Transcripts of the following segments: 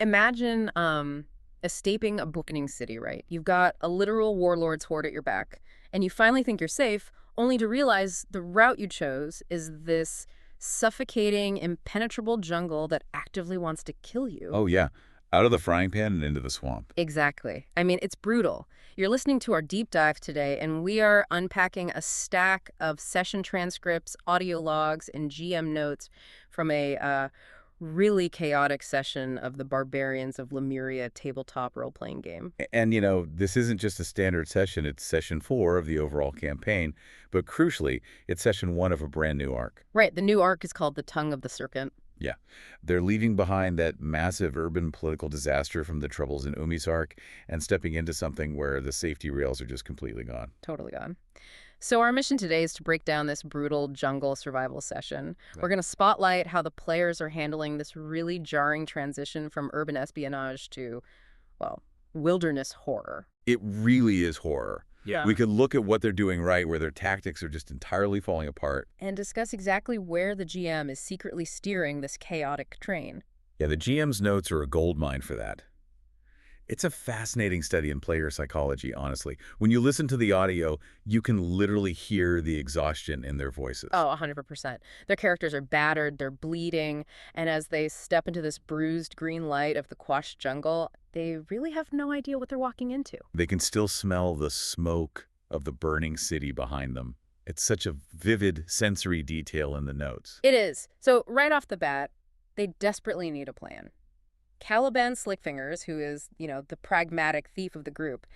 Imagine escaping a bookending city, right? You've got a literal warlord's horde at your back, and you finally think you're safe, only to realize the route you chose is this suffocating, impenetrable jungle that actively wants to kill you. Oh, yeah. Out of the frying pan and into the swamp. Exactly. I mean, it's brutal. You're listening to our deep dive today, and we are unpacking a stack of session transcripts, audio logs, and GM notes from a really chaotic session of the Barbarians of Lemuria tabletop role-playing game. And, this isn't just a standard session. It's session 4 of the overall campaign. But crucially, it's session 1 of a brand new arc. Right, the new arc is called The Tongue of the Serpent. Yeah. They're leaving behind that massive urban political disaster from the troubles in Umi's arc and stepping into something where the safety rails are just completely gone. Totally gone. So our mission today is to break down this brutal jungle survival session. Right. We're going to spotlight how the players are handling this really jarring transition from urban espionage to, well, wilderness horror. It really is horror. Yeah. We could look at what they're doing right, where their tactics are just entirely falling apart. And discuss exactly where the GM is secretly steering this chaotic train. Yeah, the GM's notes are a goldmine for that. It's a fascinating study in player psychology, honestly. When you listen to the audio, you can literally hear the exhaustion in their voices. Oh, 100%. Their characters are battered, they're bleeding, and as they step into this bruised green light of the quashed jungle, they really have no idea what they're walking into. They can still smell the smoke of the burning city behind them. It's such a vivid sensory detail in the notes. It is. So right off the bat, they desperately need a plan. Caliban Slickfingers, who is, the pragmatic thief of the group,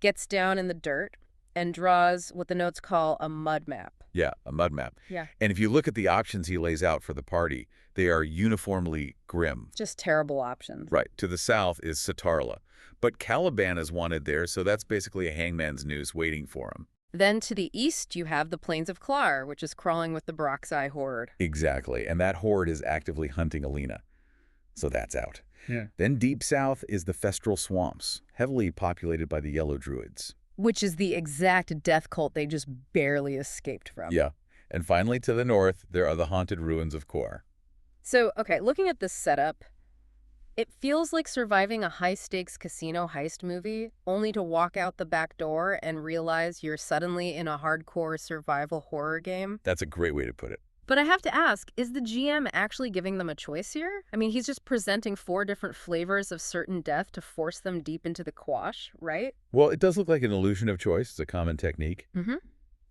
gets down in the dirt and draws what the notes call a mud map. Yeah, a mud map. Yeah. And if you look at the options he lays out for the party, they are uniformly grim. Just terrible options. Right. To the south is Satarla. But Caliban is wanted there, so that's basically a hangman's noose waiting for him. Then to the east, you have the Plains of Klar, which is crawling with the Baroxai horde. Exactly. And that horde is actively hunting Alina. So that's out. Yeah. Then deep south is the Festral Swamps, heavily populated by the Yellow Druids. Which is the exact death cult they just barely escaped from. Yeah. And finally, to the north, there are the haunted ruins of Kor. So, okay, looking at this setup, it feels like surviving a high-stakes casino heist movie, only to walk out the back door and realize you're suddenly in a hardcore survival horror game. That's a great way to put it. But I have to ask, is the GM actually giving them a choice here? I mean, he's just presenting 4 different flavors of certain death to force them deep into the quash, right? Well, it does look like an illusion of choice. It's a common technique. Mm-hmm.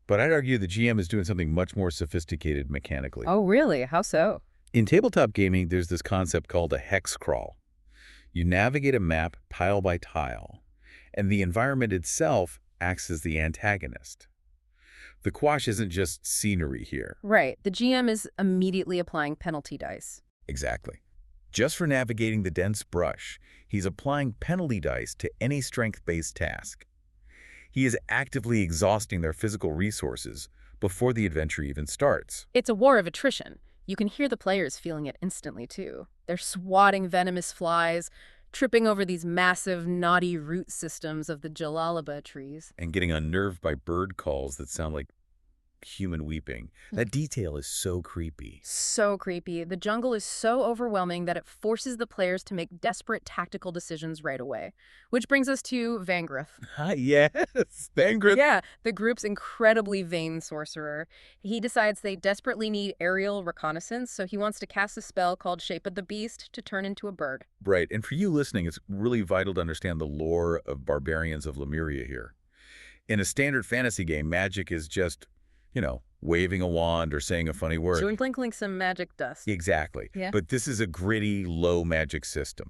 But I'd argue the GM is doing something much more sophisticated mechanically. Oh, really? How so? In tabletop gaming, there's this concept called a hex crawl. You navigate a map tile by tile, and the environment itself acts as the antagonist. The quash isn't just scenery here. Right. The GM is immediately applying penalty dice. Exactly. Just for navigating the dense brush, he's applying penalty dice to any strength-based task. He is actively exhausting their physical resources before the adventure even starts. It's a war of attrition. You can hear the players feeling it instantly, too. They're swatting venomous flies, tripping over these massive, knotty root systems of the Jalalaba trees. And getting unnerved by bird calls that sound like human weeping. That detail is so creepy. So creepy. The jungle is so overwhelming that it forces the players to make desperate tactical decisions right away. Which brings us to Vangrith. Yes, Vangrid. Yeah, the group's incredibly vain sorcerer. He decides they desperately need aerial reconnaissance, so he wants to cast a spell called Shape of the Beast to turn into a bird. Right, and for you listening, it's really vital to understand the lore of Barbarians of Lemuria here. In a standard fantasy game, magic is just, waving a wand or saying a funny word. Twinkling some magic dust. Exactly. Yeah. But this is a gritty, low magic system.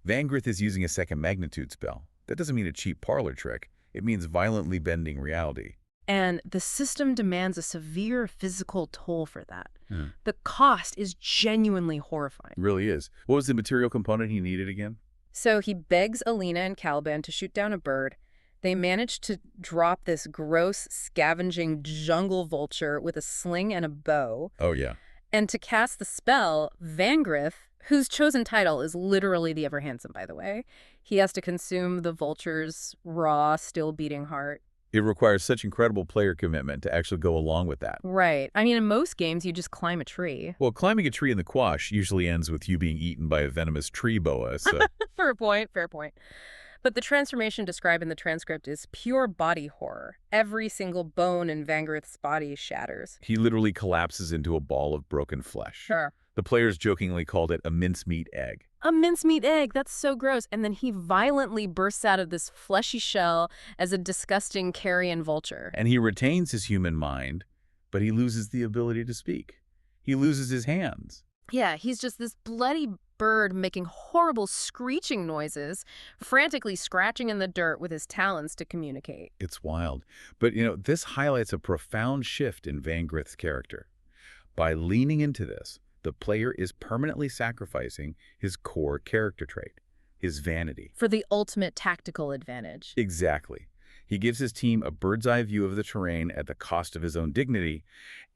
Vangrith is using a second magnitude spell. That doesn't mean a cheap parlor trick. It means violently bending reality. And the system demands a severe physical toll for that. The cost is genuinely horrifying. It really is. What was the material component he needed again? So he begs Alina and Caliban to shoot down a bird. They manage to drop this gross, scavenging jungle vulture with a sling and a bow. Oh, yeah. And to cast the spell, Vangrith, whose chosen title is literally the Ever Handsome, by the way, he has to consume the vulture's raw, still-beating heart. It requires such incredible player commitment to actually go along with that. Right. I mean, in most games, you just climb a tree. Well, climbing a tree in the quash usually ends with you being eaten by a venomous tree boa, so Fair point, fair point. But the transformation described in the transcript is pure body horror. Every single bone in Vangarith's body shatters. he literally collapses into a ball of broken flesh. Sure. The players jokingly called it a mincemeat egg. A mincemeat egg, that's so gross. And then he violently bursts out of this fleshy shell as a disgusting carrion vulture. And he retains his human mind, but he loses the ability to speak. He loses his hands. Yeah, he's just this bloody bird making horrible screeching noises, frantically scratching in the dirt with his talons to communicate. It's wild. But, this highlights a profound shift in Van Grith's character. By leaning into this, the player is permanently sacrificing his core character trait, his vanity. For the ultimate tactical advantage. Exactly. He gives his team a bird's-eye view of the terrain at the cost of his own dignity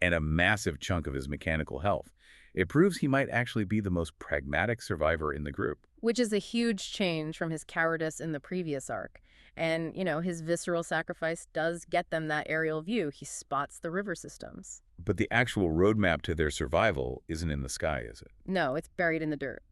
and a massive chunk of his mechanical health. It proves he might actually be the most pragmatic survivor in the group. Which is a huge change from his cowardice in the previous arc. And, his visceral sacrifice does get them that aerial view. He spots the river systems. But the actual roadmap to their survival isn't in the sky, is it? No, it's buried in the dirt.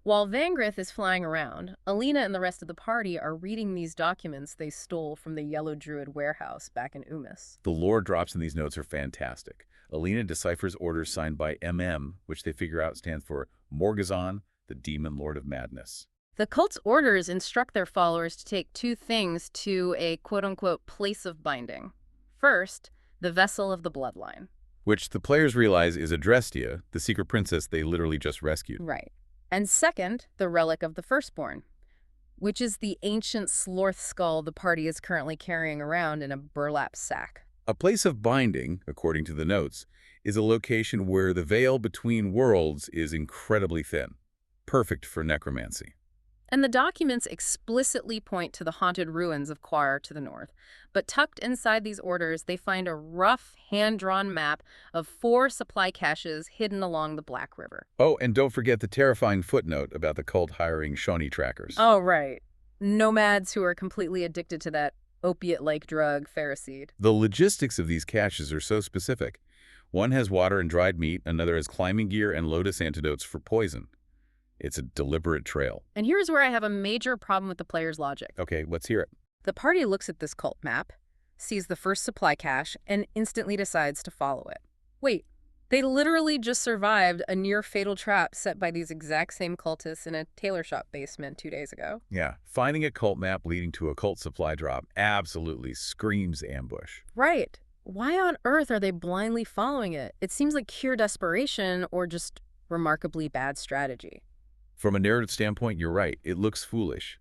While Vangrith is flying around, Alina and the rest of the party are reading these documents they stole from the Yellow Druid warehouse back in Umis. The lore drops in these notes are fantastic. Alina deciphers orders signed by MM, which they figure out stands for Morgazon, the Demon Lord of Madness. The cult's orders instruct their followers to take two things to a quote-unquote place of binding. First, the vessel of the bloodline. Which the players realize is Adrestia, the secret princess they literally just rescued. Right. And second, the relic of the firstborn, which is the ancient sloth skull the party is currently carrying around in a burlap sack. A place of binding, according to the notes, is a location where the veil between worlds is incredibly thin, perfect for necromancy. And the documents explicitly point to the haunted ruins of Quar to the north. But tucked inside these orders, they find a rough, hand-drawn map of 4 supply caches hidden along the Black River. Oh, and don't forget the terrifying footnote about the cult hiring Shawnee trackers. Oh, right. Nomads who are completely addicted to that opiate-like drug, Phariseed. The logistics of these caches are so specific. One has water and dried meat, another has climbing gear and lotus antidotes for poison. It's a deliberate trail. And here's where I have a major problem with the player's logic. Okay, let's hear it. The party looks at this cult map, sees the first supply cache, and instantly decides to follow it. Wait, they literally just survived a near-fatal trap set by these exact same cultists in a tailor shop basement 2 days ago. Yeah, finding a cult map leading to a cult supply drop absolutely screams ambush. Right. Why on earth are they blindly following it? It seems like pure desperation or just remarkably bad strategy. From a narrative standpoint, you're right. It looks foolish.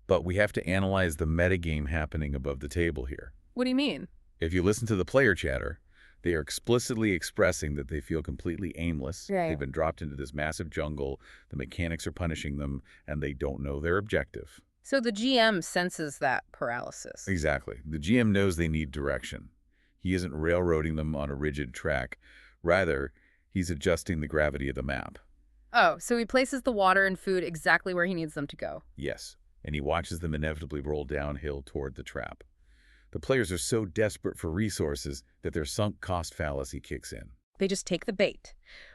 But we have to analyze the metagame happening above the table here. What do you mean? If you listen to the player chatter, they are explicitly expressing that they feel completely aimless. Right. They've been dropped into this massive jungle, the mechanics are punishing them, and they don't know their objective. So the GM senses that paralysis. Exactly. The GM knows they need direction. He isn't railroading them on a rigid track. Rather, he's adjusting the gravity of the map. Oh, so he places the water and food exactly where he needs them to go. Yes, and he watches them inevitably roll downhill toward the trap. The players are so desperate for resources that their sunk cost fallacy kicks in. They just take the bait,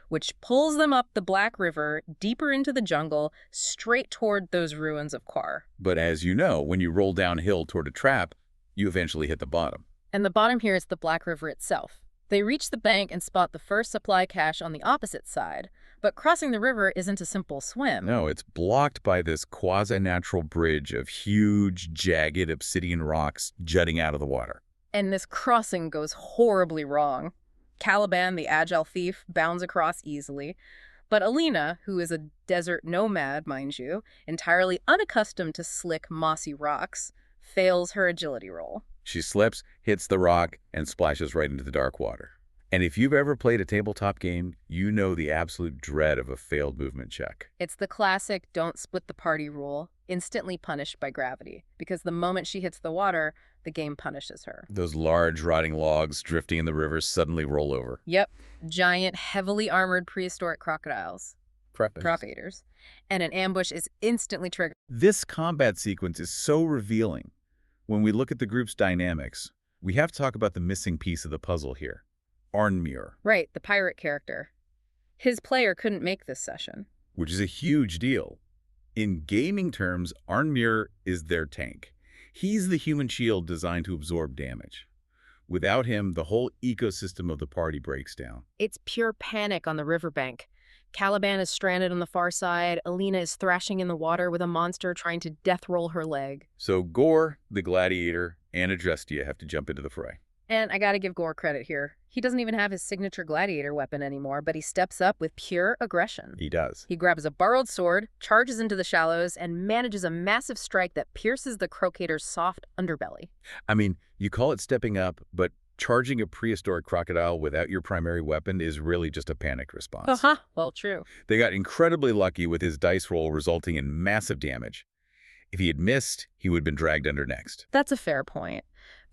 which pulls them up the Black River, deeper into the jungle, straight toward those ruins of Quar. But as you know, when you roll downhill toward a trap, you eventually hit the bottom. And the bottom here is the Black River itself. They reach the bank and spot the first supply cache on the opposite side, but crossing the river isn't a simple swim. No, it's blocked by this quasi-natural bridge of huge, jagged obsidian rocks jutting out of the water. And this crossing goes horribly wrong. Caliban, the agile thief, bounds across easily, but Alina, who is a desert nomad, mind you, entirely unaccustomed to slick, mossy rocks, fails her agility roll. She slips, hits the rock, and splashes right into the dark water. And if you've ever played a tabletop game, you know the absolute dread of a failed movement check. It's the classic don't split the party rule, instantly punished by gravity, because the moment she hits the water, the game punishes her. Those large, rotting logs drifting in the river suddenly roll over. Yep, giant, heavily armored prehistoric crocodiles. Crop eaters. And an ambush is instantly triggered. This combat sequence is so revealing. When we look at the group's dynamics, we have to talk about the missing piece of the puzzle here. Arnmure, Right, the pirate character. His player couldn't make this session. which is a huge deal. In gaming terms, Arnmure is their tank. He's the human shield designed to absorb damage. Without him, the whole ecosystem of the party breaks down. It's pure panic on the riverbank. Caliban is stranded on the far side. Alina is thrashing in the water with a monster trying to death roll her leg. So Gore, the gladiator, and Adrestia have to jump into the fray. And I gotta give Gore credit here. He doesn't even have his signature gladiator weapon anymore, but he steps up with pure aggression. He does. He grabs a borrowed sword, charges into the shallows, and manages a massive strike that pierces the crocator's soft underbelly. I mean, you call it stepping up, but charging a prehistoric crocodile without your primary weapon is really just a panicked response. Uh-huh. Well, true. They got incredibly lucky with his dice roll resulting in massive damage. If he had missed, he would have been dragged under next. That's a fair point.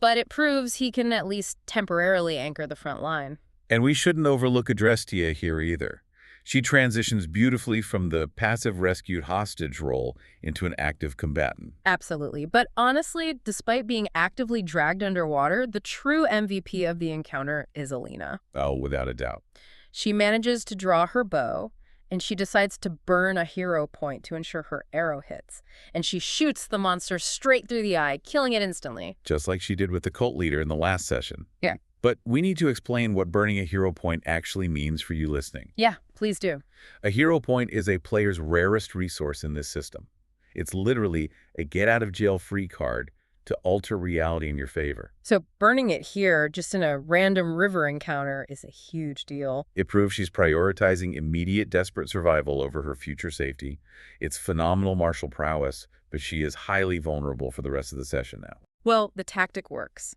But it proves he can at least temporarily anchor the front line. And we shouldn't overlook Adrestia here either. She transitions beautifully from the passive rescued hostage role into an active combatant. Absolutely. But honestly, despite being actively dragged underwater, the true MVP of the encounter is Alina. Oh, without a doubt. She manages to draw her bow, and she decides to burn a hero point to ensure her arrow hits. And she shoots the monster straight through the eye, killing it instantly. Just like she did with the cult leader in the last session. Yeah. But we need to explain what burning a hero point actually means for you listening. Yeah, please do. A hero point is a player's rarest resource in this system. It's literally a get-out-of-jail-free card to alter reality in your favor. So burning it here, just in a random river encounter, is a huge deal. It proves she's prioritizing immediate desperate survival over her future safety. It's phenomenal martial prowess, but she is highly vulnerable for the rest of the session now. Well, the tactic works.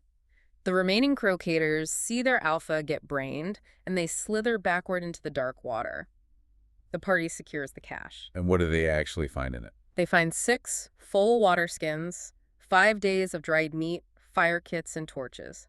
The remaining crocators see their alpha get brained, and they slither backward into the dark water. The party secures the cache. And what do they actually find in it? They find 6 full water skins, 5 days of dried meat, fire kits, and torches.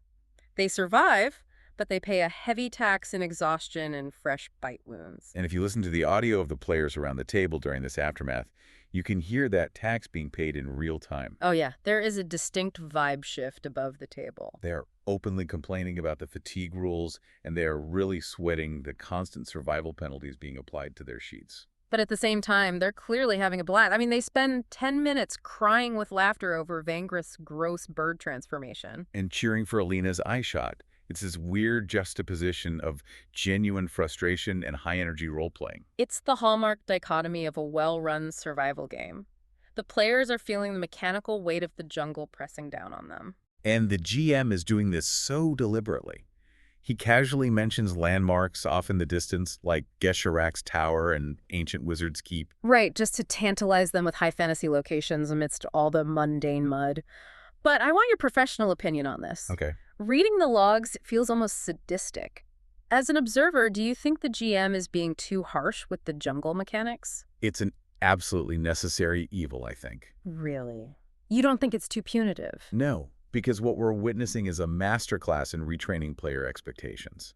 They survive, but they pay a heavy tax in exhaustion and fresh bite wounds. And if you listen to the audio of the players around the table during this aftermath, you can hear that tax being paid in real time. Oh yeah, there is a distinct vibe shift above the table. They're openly complaining about the fatigue rules, and they're really sweating the constant survival penalties being applied to their sheets. But at the same time, they're clearly having a blast. I mean, they spend 10 minutes crying with laughter over Vangrith's gross bird transformation. And cheering for Alina's eye shot. It's this weird juxtaposition of genuine frustration and high-energy role-playing. It's the hallmark dichotomy of a well-run survival game. The players are feeling the mechanical weight of the jungle pressing down on them. And the GM is doing this so deliberately. He casually mentions landmarks off in the distance, like Gesherak's Tower and Ancient Wizard's Keep. Right, just to tantalize them with high fantasy locations amidst all the mundane mud. But I want your professional opinion on this. Okay. Reading the logs feels almost sadistic. As an observer, do you think the GM is being too harsh with the jungle mechanics? It's an absolutely necessary evil, I think. Really? You don't think it's too punitive? No, because what we're witnessing is a masterclass in retraining player expectations.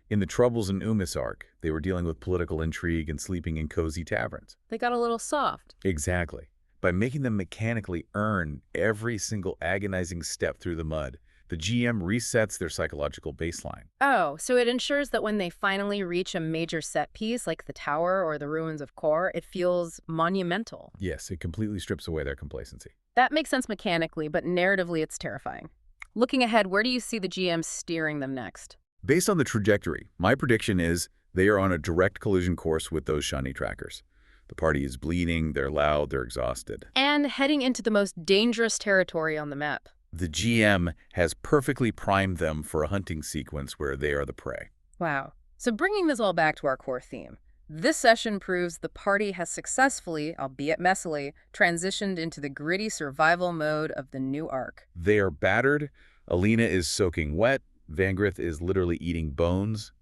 In the Troubles in Umis arc, they were dealing with political intrigue and sleeping in cozy taverns. They got a little soft. Exactly. By making them mechanically earn every single agonizing step through the mud, the GM resets their psychological baseline. Oh, so it ensures that when they finally reach a major set piece, like the tower or the ruins of Kor, it feels monumental. Yes, it completely strips away their complacency. That makes sense mechanically, but narratively it's terrifying. Looking ahead, where do you see the GM steering them next? Based on the trajectory, my prediction is they are on a direct collision course with those shiny trackers. The party is bleeding, they're loud, they're exhausted. And heading into the most dangerous territory on the map. The GM has perfectly primed them for a hunting sequence where they are the prey. Wow. So bringing this all back to our core theme, this session proves the party has successfully, albeit messily, transitioned into the gritty survival mode of the new arc. They are battered, Alina is soaking wet, Vangrith is literally eating bones,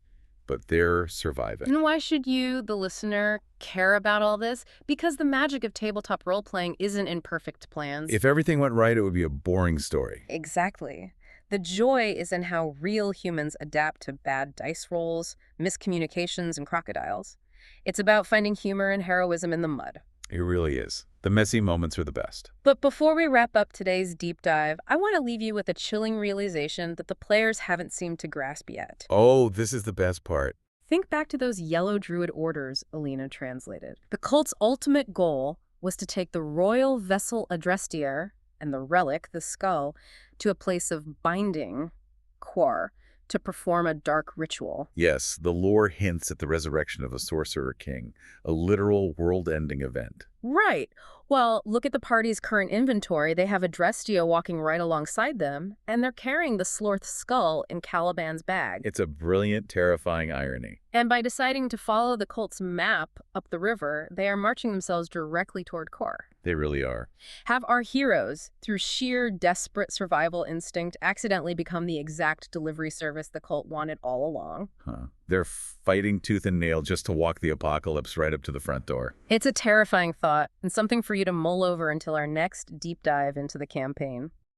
but they're surviving. And why should you, the listener, care about all this? Because the magic of tabletop role-playing isn't in perfect plans. If everything went right, it would be a boring story. Exactly. The joy is in how real humans adapt to bad dice rolls, miscommunications, and crocodiles. It's about finding humor and heroism in the mud. It really is. The messy moments are the best. But before we wrap up today's deep dive, I want to leave you with a chilling realization that the players haven't seemed to grasp yet. Oh, this is the best part. Think back to those yellow druid orders Alina translated. The cult's ultimate goal was to take the royal vessel Adrestier and the relic, the skull, to a place of binding, Quar, to perform a dark ritual. Yes, the lore hints at the resurrection of a sorcerer king, a literal world-ending event. Right. Well, look at the party's current inventory. They have Adrestio walking right alongside them, and they're carrying the Slorth skull in Caliban's bag. It's a brilliant, terrifying irony. And by deciding to follow the cult's map up the river, they are marching themselves directly toward Kor. They really are. Have our heroes, through sheer desperate survival instinct, accidentally become the exact delivery service the cult wanted all along? Huh. They're fighting tooth and nail just to walk the apocalypse right up to the front door. It's a terrifying thought, and something for you to mull over until our next deep dive into the campaign.